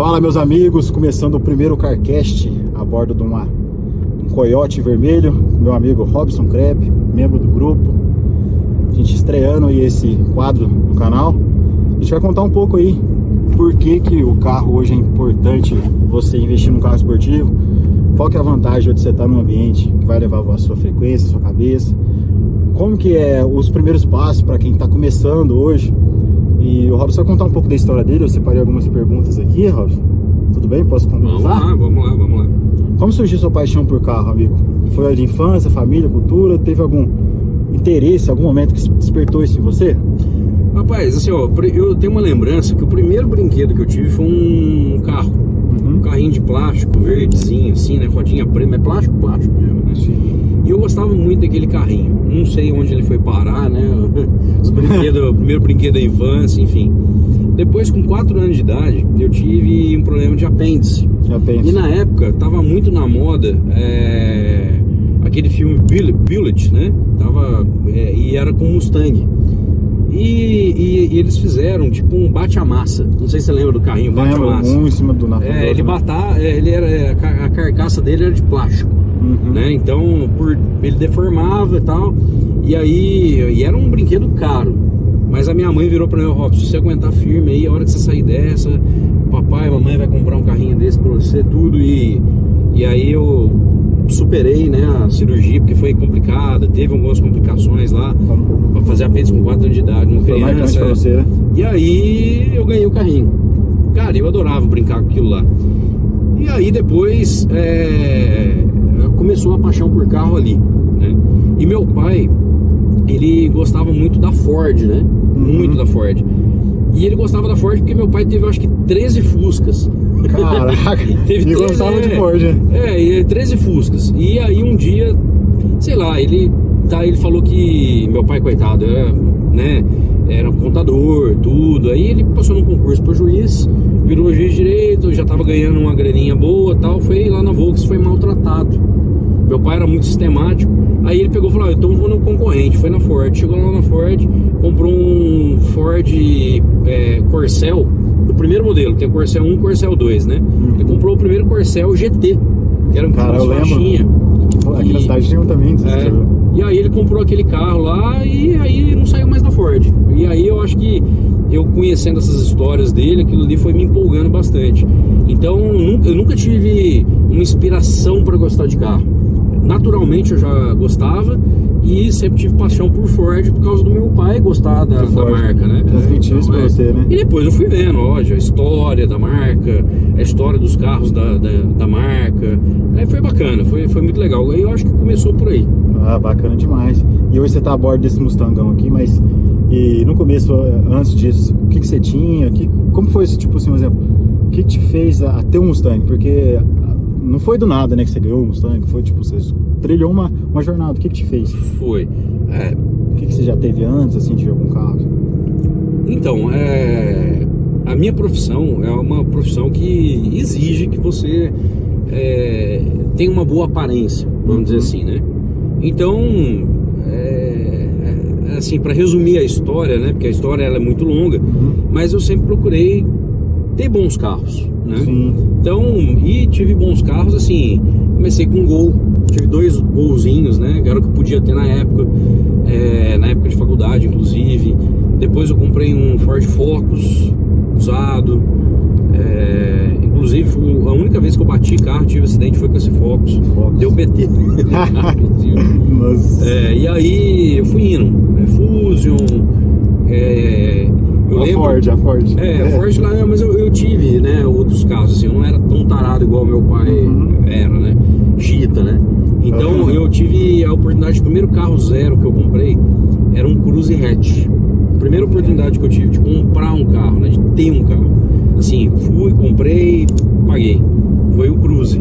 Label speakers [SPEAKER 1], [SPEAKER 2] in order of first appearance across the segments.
[SPEAKER 1] Fala, meus amigos, começando o primeiro CarCast a bordo de um Coyote vermelho, meu amigo Robson Crepe, membro do grupo. A gente estreando aí esse quadro no canal. A gente vai contar um pouco aí por que o carro hoje é importante você investir num carro esportivo, qual que é a vantagem de você estar num ambiente que vai levar a sua frequência, a sua cabeça, como que é os primeiros passos para quem está começando hoje. E o Robson vai contar um pouco da história dele. Eu separei algumas perguntas aqui, Robson. Tudo bem? Posso conversar?
[SPEAKER 2] Vamos lá.
[SPEAKER 1] Como surgiu sua paixão por carro, amigo? Foi de infância, família, cultura? Teve algum interesse, algum momento que despertou isso em você?
[SPEAKER 2] Rapaz, assim, ó, eu tenho uma lembrança que o primeiro brinquedo que eu tive foi um carro. Um carrinho de plástico, verdezinho, assim, né? Rodinha preta, mas plástico mesmo, né?
[SPEAKER 1] Sim.
[SPEAKER 2] E eu gostava muito daquele carrinho. Não sei onde ele foi parar, né? Os brinquedos, o primeiro brinquedo da infância, enfim. Depois, com 4 anos de idade, eu tive um problema de apêndice. E na época, tava muito na moda aquele filme Bullitt, né? E era com Mustang. E eles fizeram tipo um bate-amassa. Não sei se você lembra do carrinho, bate-amassa.
[SPEAKER 1] Um em cima do nada.
[SPEAKER 2] A carcaça dele era de plástico, né? Então ele deformava e tal. E era um brinquedo caro. Mas a minha mãe virou pra mim: Robson, se você aguentar firme aí, a hora que você sair dessa, papai e mamãe vai comprar um carrinho desse pra você, tudo. E aí eu superei, né, a cirurgia, porque foi complicada, teve algumas complicações lá pra fazer apêndice com 4 anos de idade, uma criança.
[SPEAKER 1] Pra você, né?
[SPEAKER 2] E aí eu ganhei o carrinho. Cara, eu adorava brincar com aquilo lá. E aí depois começou a paixão por carro ali, né? E meu pai, ele gostava muito da Ford, né? Muito da Ford. E ele gostava da Ford porque meu pai teve, eu acho que 13 Fuscas.
[SPEAKER 1] Caraca, ele gostava de Ford, né?
[SPEAKER 2] 13 Fuscas. E aí um dia, sei lá, ele falou que meu pai, coitado, era um contador, tudo. Aí ele passou num concurso para juiz, virou juiz de direito, já tava ganhando uma graninha boa, tal. Foi lá na Volks, foi maltratado. Meu pai era muito sistemático. Aí ele pegou e falou: então eu vou no concorrente. Foi na Ford. Chegou lá na Ford, comprou um Ford Corcel, do primeiro modelo. Tem o Corcel 1 e o Corcel 2, né? Ele comprou o primeiro Corcel GT, que era um carro de faixinha.
[SPEAKER 1] Aqui na cidade tinha um também,
[SPEAKER 2] e aí ele comprou aquele carro lá e aí não saiu mais da Ford. E aí eu acho que eu conhecendo essas histórias dele, aquilo ali foi me empolgando bastante. Então eu nunca tive uma inspiração para gostar de carro. Naturalmente eu já gostava e sempre tive paixão por Ford por causa do meu pai gostar da marca, né?
[SPEAKER 1] Transmitiu isso pra você, né?
[SPEAKER 2] E depois eu fui vendo, a história da marca, a história dos carros da marca. Aí foi bacana, foi muito legal. Eu acho que começou por aí.
[SPEAKER 1] Ah, bacana demais. E hoje você tá a bordo desse Mustangão aqui, mas e no começo, antes disso, o que você tinha? Como foi esse, tipo assim, um exemplo? O que te fez a ter um Mustang? Porque não foi do nada, né, que você ganhou o Mustang, foi tipo, você trilhou uma jornada. O que te fez?
[SPEAKER 2] Foi.
[SPEAKER 1] O que você já teve antes, assim, de algum carro?
[SPEAKER 2] Então, a minha profissão é uma profissão que exige que você tenha uma boa aparência, vamos dizer assim, né? Então, assim, para resumir a história, né, porque a história ela é muito longa, mas eu sempre procurei ter bons carros, né? Sim. Então, e tive bons carros, assim, comecei com um Gol, tive 2 Golzinhos, né, que era o que eu podia ter na época de faculdade, inclusive. Depois eu comprei um Ford Focus usado, inclusive a única vez que eu bati carro, tive acidente, foi com esse Focus. Deu PT. E aí eu fui indo, Fusion,
[SPEAKER 1] A Ford.
[SPEAKER 2] A Ford lá, mas eu tive, né, outros carros, assim, eu não era tão tarado igual meu pai era, né, Gita, né. Então eu tive a oportunidade, o primeiro carro zero que eu comprei era um Cruze hatch. A primeira oportunidade que eu tive de comprar um carro, né, de ter um carro. Assim, fui, comprei, paguei. Foi o Cruze.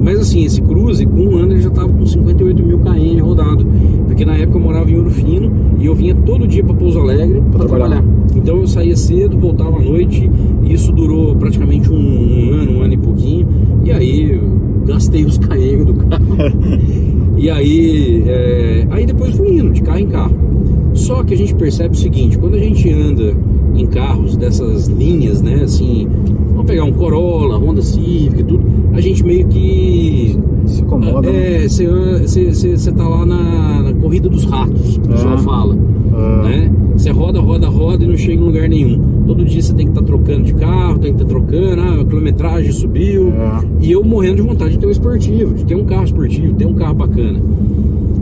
[SPEAKER 2] Mas assim, esse Cruze, com um ano ele já estava com 58 mil km rodado. Porque na época eu morava em Ouro Fino e eu vinha todo dia para Pouso Alegre para trabalhar. Então eu saía cedo, voltava à noite, e isso durou praticamente um ano e pouquinho. E aí eu gastei os km do carro. E aí depois fui indo de carro em carro. Só que a gente percebe o seguinte, quando a gente anda em carros dessas linhas, né, assim, vamos pegar um Corolla, Honda Civic e tudo, a gente meio que
[SPEAKER 1] Se incomoda.
[SPEAKER 2] você tá lá na corrida dos ratos, o pessoal fala, né? Você roda e não chega em lugar nenhum. Todo dia você tem que estar trocando de carro, tem que estar trocando, a quilometragem subiu. E eu morrendo de vontade de ter um esportivo, de ter um carro esportivo, ter um carro bacana.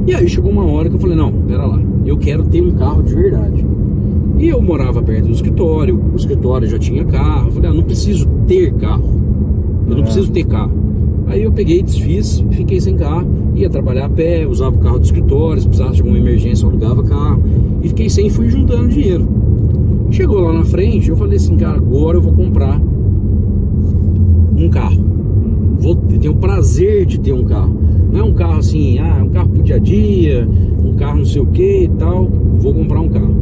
[SPEAKER 2] E aí chegou uma hora que eu falei, não, pera lá, eu quero ter um carro de verdade. E eu morava perto do escritório, o escritório já tinha carro. Eu falei, não preciso ter carro, eu não preciso ter carro. Aí eu peguei, desfiz, fiquei sem carro, ia trabalhar a pé, usava o carro do escritório, se precisasse de alguma emergência eu alugava carro. E fiquei sem e fui juntando dinheiro. Chegou lá na frente, eu falei assim, cara, agora eu vou comprar um carro. Eu tenho o prazer de ter um carro. Não é um carro assim, um carro pro dia a dia, um carro não sei o que e tal. Vou comprar um carro.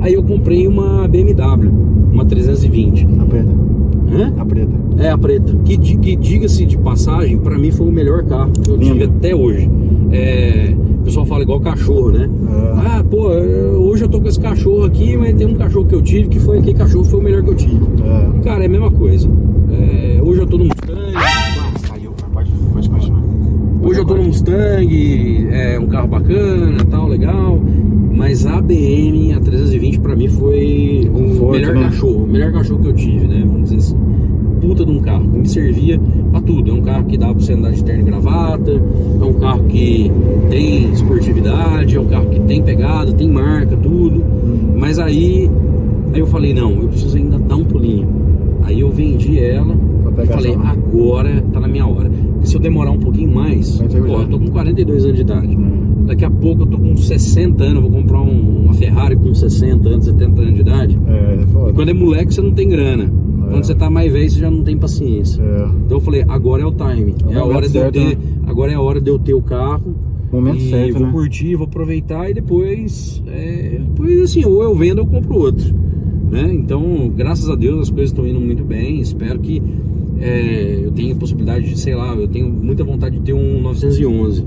[SPEAKER 2] Aí eu comprei uma BMW, uma 320.
[SPEAKER 1] A preta.
[SPEAKER 2] Hã?
[SPEAKER 1] A preta.
[SPEAKER 2] É, a preta. Que diga-se de passagem, pra mim foi o melhor carro que eu tive até hoje. O pessoal fala igual cachorro, né? Hoje eu tô com esse cachorro aqui, mas tem um cachorro que eu tive que foi aquele cachorro foi o melhor que eu tive. Cara, é a mesma coisa. Hoje eu tô no Mustang.
[SPEAKER 1] Caiu, pode continuar.
[SPEAKER 2] Hoje eu tô no Mustang, é um carro bacana, tal, legal. Mas a BM, a 320, pra mim foi o melhor cachorro que eu tive, né? Vamos dizer assim. Puta de um carro, que me servia pra tudo. É um carro que dá pra você andar de terno e gravata, é um carro que tem esportividade, é um carro que tem pegada, tem marca, tudo. Mas aí eu falei, não, eu preciso ainda dar um pulinho. Aí eu vendi ela e falei, agora tá na minha hora. Porque se eu demorar um pouquinho mais, eu tô com 42 anos de idade. Daqui a pouco eu tô com 60 anos, vou comprar uma Ferrari com 60 anos, 70 anos de idade. E quando é moleque você não tem grana. Quando você tá mais velho você já não tem paciência. Então eu falei, agora é o time. Agora é a hora de eu ter o carro.
[SPEAKER 1] Momento certo,
[SPEAKER 2] vou curtir, vou aproveitar e depois assim, ou eu vendo ou eu compro outro, né? Então, graças a Deus as coisas estão indo muito bem. Espero que eu tenha possibilidade de, sei lá, eu tenho muita vontade de ter um 911.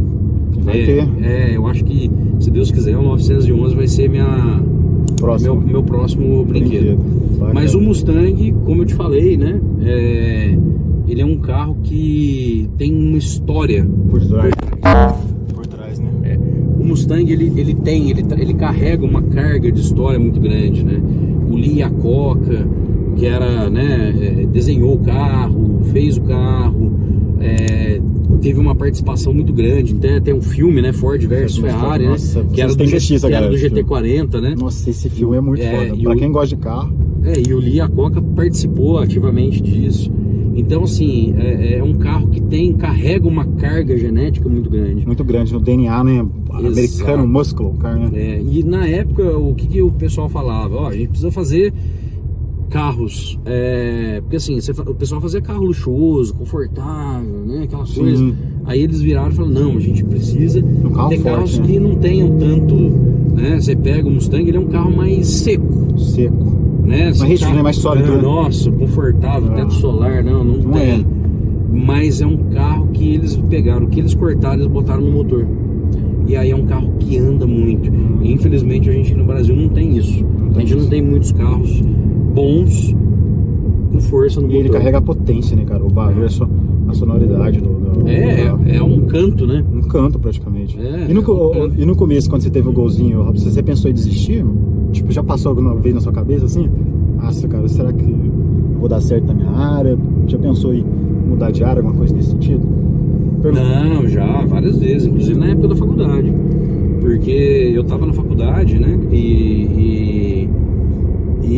[SPEAKER 1] Vai ter.
[SPEAKER 2] Eu acho que, se Deus quiser, o 911 vai ser meu próximo brinquedo. Mas o Mustang, como eu te falei, né? Ele é um carro que tem uma história
[SPEAKER 1] por trás, né?
[SPEAKER 2] O Mustang, ele carrega uma carga de história muito grande, né? O Lee Iacocca, que era, né, desenhou o carro, fez o carro, teve uma participação muito grande. Tem um filme, né, Ford versus Ferrari,
[SPEAKER 1] nossa,
[SPEAKER 2] né, que era do GT40, né?
[SPEAKER 1] Nossa, esse filme é muito foda, pra quem gosta de carro.
[SPEAKER 2] E o Lee Iacocca participou ativamente disso. Então, assim, é um carro que carrega uma carga genética muito grande.
[SPEAKER 1] Muito grande, no DNA, né? Americano, muscle, car, né?
[SPEAKER 2] E na época, o que o pessoal falava? A gente precisa fazer carros, porque assim, o pessoal fazia carro luxuoso, confortável, né? Aquela coisa. Aí eles viraram e falaram, não, a gente precisa ter carros que não tenham tanto, né? Você pega o Mustang, ele é um carro mais seco. Né?
[SPEAKER 1] Mais rígido, né? Mais sólido.
[SPEAKER 2] Nossa, confortável, teto solar, não tem. Mas é um carro que eles pegaram, o que eles cortaram, eles botaram no motor. E aí é um carro que anda muito. E infelizmente a gente no Brasil não tem isso. A gente não tem muitos carros bons com força no motor.
[SPEAKER 1] E ele carrega a potência, né, cara? O barulho, a sonoridade do
[SPEAKER 2] é um canto, né?
[SPEAKER 1] Um canto, praticamente. E no começo, quando você teve o golzinho, você pensou em desistir? Tipo, já passou alguma vez na sua cabeça assim? Nossa, cara, será que eu vou dar certo na minha área? Já pensou em mudar de área, alguma coisa nesse sentido?
[SPEAKER 2] Não, já, várias vezes, inclusive na época da faculdade. Porque eu tava na faculdade, né? E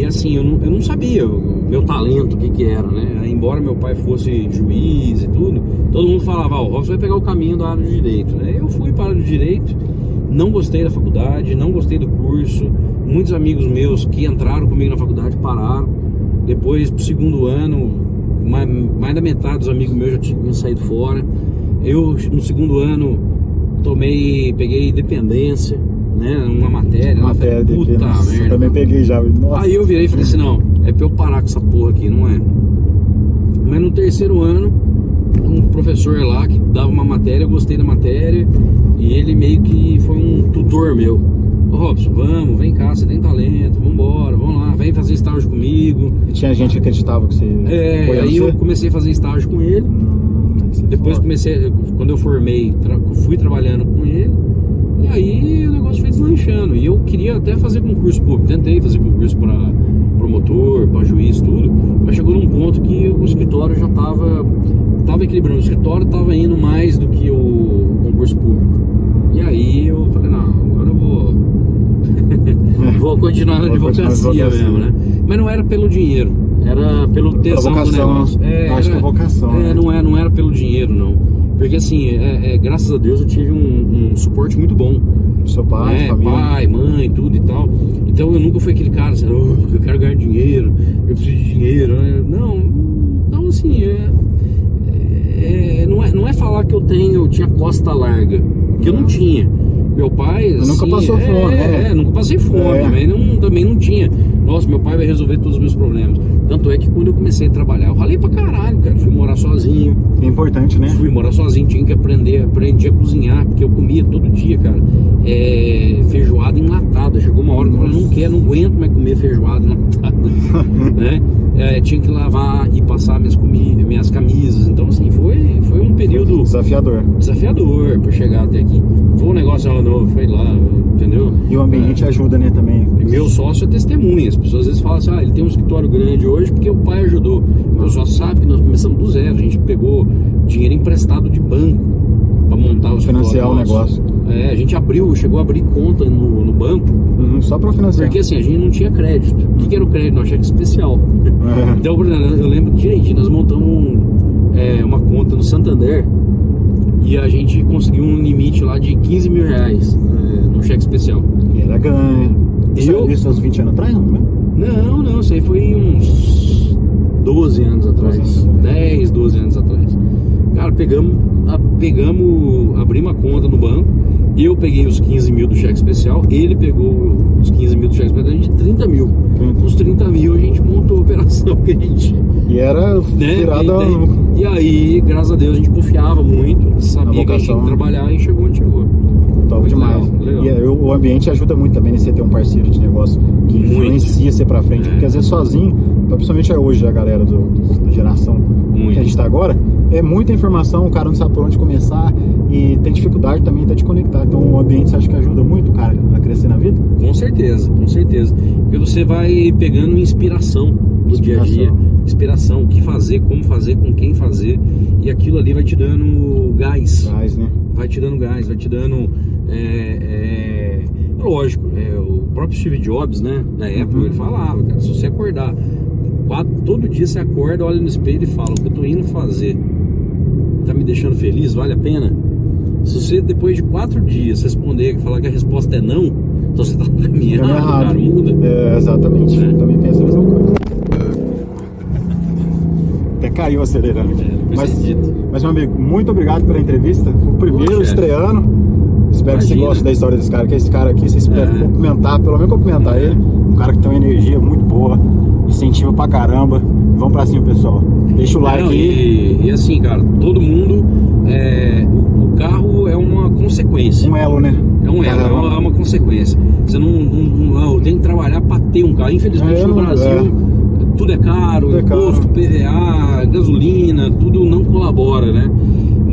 [SPEAKER 2] assim, eu não sabia o meu talento, o que era, né? Embora meu pai fosse juiz e tudo, todo mundo falava, o Robson vai pegar o caminho da área do direito, né? Eu fui para a área do direito, não gostei da faculdade, não gostei do curso. Muitos amigos meus que entraram comigo na faculdade pararam. Depois, pro segundo ano, mais da metade dos amigos meus já tinham saído fora. Eu, no segundo ano, peguei dependência, né? Uma matéria. Puta merda.
[SPEAKER 1] Eu também peguei já. Nossa.
[SPEAKER 2] Aí eu virei e falei assim, não, é pra eu parar com essa porra aqui, não é? Mas no terceiro ano, um professor lá que dava uma matéria, eu gostei da matéria, e ele meio que foi um tutor meu. ô Robson, vamos, vem cá, você tem talento, vambora, vamos lá, vem fazer estágio comigo.
[SPEAKER 1] E tinha gente que acreditava que você foi
[SPEAKER 2] aí eu comecei a fazer estágio com ele. Depois comecei, quando eu formei, fui trabalhando com ele. E aí o negócio foi deslanchando. E eu queria até fazer concurso público. Tentei fazer concurso para promotor, para juiz, tudo. Mas chegou num ponto que o escritório já tava equilibrando. O escritório tava indo mais do que o concurso público. E aí eu falei, não, agora eu vou continuar na advocacia mesmo, né? Mas não era pelo dinheiro, era pelo tesão do negócio.
[SPEAKER 1] Acho que é vocação. Né?
[SPEAKER 2] Não era pelo dinheiro, não. Porque assim, graças a Deus eu tive um suporte muito bom.
[SPEAKER 1] Seu pai, família.
[SPEAKER 2] Pai, mãe, tudo e tal. Então eu nunca fui aquele cara assim, eu quero ganhar dinheiro, eu preciso de dinheiro. Não, então assim, não é falar que eu tinha costa larga, que eu não tinha. Meu pai, assim,
[SPEAKER 1] nunca passou fome, né?
[SPEAKER 2] Nunca passei fome, mas também não tinha. Nossa, meu pai vai resolver todos os meus problemas. Tanto é que quando eu comecei a trabalhar, eu ralei pra caralho, cara. Fui morar sozinho.
[SPEAKER 1] É importante, né?
[SPEAKER 2] Fui morar sozinho, tinha que aprendi a cozinhar, porque eu comia todo dia, cara. Feijoada enlatada. Chegou uma hora que eu falei, não aguento mais comer feijoada enlatada. Né? Tinha que lavar e passar minhas camisas. Então, assim, foi um período
[SPEAKER 1] desafiador
[SPEAKER 2] pra chegar até aqui. Foi um negócio novo, foi lá, entendeu?
[SPEAKER 1] E o ambiente ajuda, né, também.
[SPEAKER 2] Meu sócio é testemunha. As pessoas às vezes falam assim, ele tem um escritório grande hoje porque o pai ajudou. Meu sócio sabe que nós começamos do zero. A gente pegou dinheiro emprestado de banco para montar o escritório.
[SPEAKER 1] Financiar o negócio.
[SPEAKER 2] A gente chegou a abrir conta no banco.
[SPEAKER 1] Só para financiar.
[SPEAKER 2] Porque assim, a gente não tinha crédito. O que era o crédito? Não, cheque especial. Então, eu lembro direitinho, nós montamos uma conta no Santander e a gente conseguiu um limite lá de 15 mil reais no cheque especial.
[SPEAKER 1] E era ganho. Isso uns 20 anos atrás, não, né?
[SPEAKER 2] Não, isso aí foi uns 12 anos atrás. 10, 12 anos atrás. Cara, abrimos uma conta no banco. Eu peguei os 15 mil do cheque especial, ele pegou os 15 mil do cheque especial, a gente 30 mil. Com os 30 mil a gente montou a operação que a gente...
[SPEAKER 1] E era virada...
[SPEAKER 2] E aí, graças a Deus, a gente confiava muito, sabia que a gente tinha que trabalhar e chegou onde chegou.
[SPEAKER 1] Top demais. Legal. E o ambiente ajuda muito também, né? Você ter um parceiro de negócio que influencia você pra frente. Porque às vezes sozinho, principalmente hoje a galera da geração que a gente tá agora, é muita informação, o cara não sabe por onde começar e tem dificuldade também até de conectar. Então o ambiente, você acha que ajuda muito o cara a crescer na vida?
[SPEAKER 2] Com certeza. Porque você vai pegando inspiração no dia a dia. Inspiração, o que fazer, como fazer, com quem fazer. E aquilo ali vai te dando gás.
[SPEAKER 1] Né?
[SPEAKER 2] Vai te dando gás, vai te dando... lógico, o próprio Steve Jobs, né? Na época ele falava, cara, se você acordar todo dia você acorda, olha no espelho e fala, o que eu tô indo fazer tá me deixando feliz, vale a pena? Se você depois de 4 dias responder e falar que a resposta é não, então você tá no caminho errado, cara, muda.
[SPEAKER 1] Exatamente, eu também penso a mesma coisa. Até caiu acelerando aqui. Mas meu amigo, muito obrigado pela entrevista. O primeiro estreando. Espero que você goste da história desse cara, que esse cara aqui, você espera cumprimentar, pelo menos cumprimentar ele. Um cara que tem uma energia muito boa, incentiva pra caramba. Vamos pra cima, pessoal. Deixa o like aí.
[SPEAKER 2] E assim, cara, todo mundo, o carro é uma consequência.
[SPEAKER 1] Um elo, né?
[SPEAKER 2] É um elo, é uma consequência. Você não tem que trabalhar pra ter um carro. Infelizmente no Brasil, tudo é caro, imposto, PVA, gasolina, tudo não colabora, né?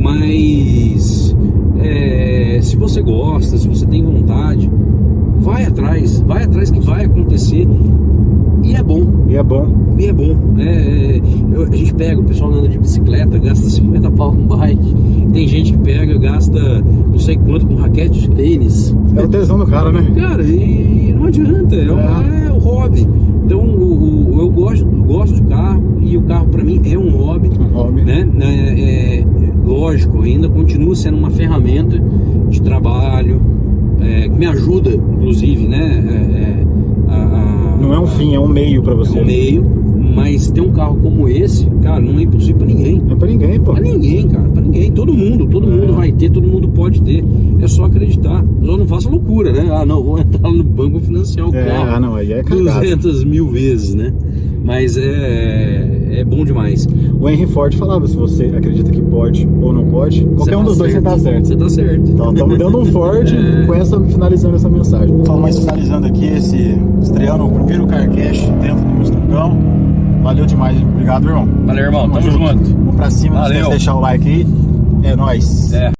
[SPEAKER 2] Mas... se você gosta, se você tem vontade, vai atrás que vai acontecer. E é bom. A gente pega, o pessoal anda de bicicleta, gasta 50 pau com bike. Tem gente que pega, gasta não sei quanto com raquete de tênis.
[SPEAKER 1] É o tesão do cara, né?
[SPEAKER 2] Cara, e não adianta, é o hobby. Então eu gosto de carro e o carro pra mim é um hobby. Né? Lógico, ainda continua sendo uma ferramenta de trabalho, que me ajuda, inclusive, né?
[SPEAKER 1] Não é um fim, é um meio pra você.
[SPEAKER 2] É um meio, mas ter um carro como esse, cara, não é impossível pra ninguém.
[SPEAKER 1] Não é pra ninguém, pô.
[SPEAKER 2] Pra ninguém, cara, pra ninguém. Todo mundo vai ter, todo mundo pode ter. É só acreditar. Só não faça loucura, né? Vou entrar no banco financiar o carro.
[SPEAKER 1] Aí é cagado.
[SPEAKER 2] 200 mil vezes, né? Mas é bom demais.
[SPEAKER 1] O Henry Ford falava, se você acredita que pode ou não pode, qualquer um dos dois você tá certo.
[SPEAKER 2] Você tá certo.
[SPEAKER 1] Então estamos dando um Ford finalizando essa mensagem. Só mais finalizando aqui, estreando o primeiro CarCast dentro do Mustangão. Valeu demais, obrigado, irmão.
[SPEAKER 2] Valeu, irmão, tamo junto.
[SPEAKER 1] Vamos pra cima, não esquece de deixar o like aí. É nóis.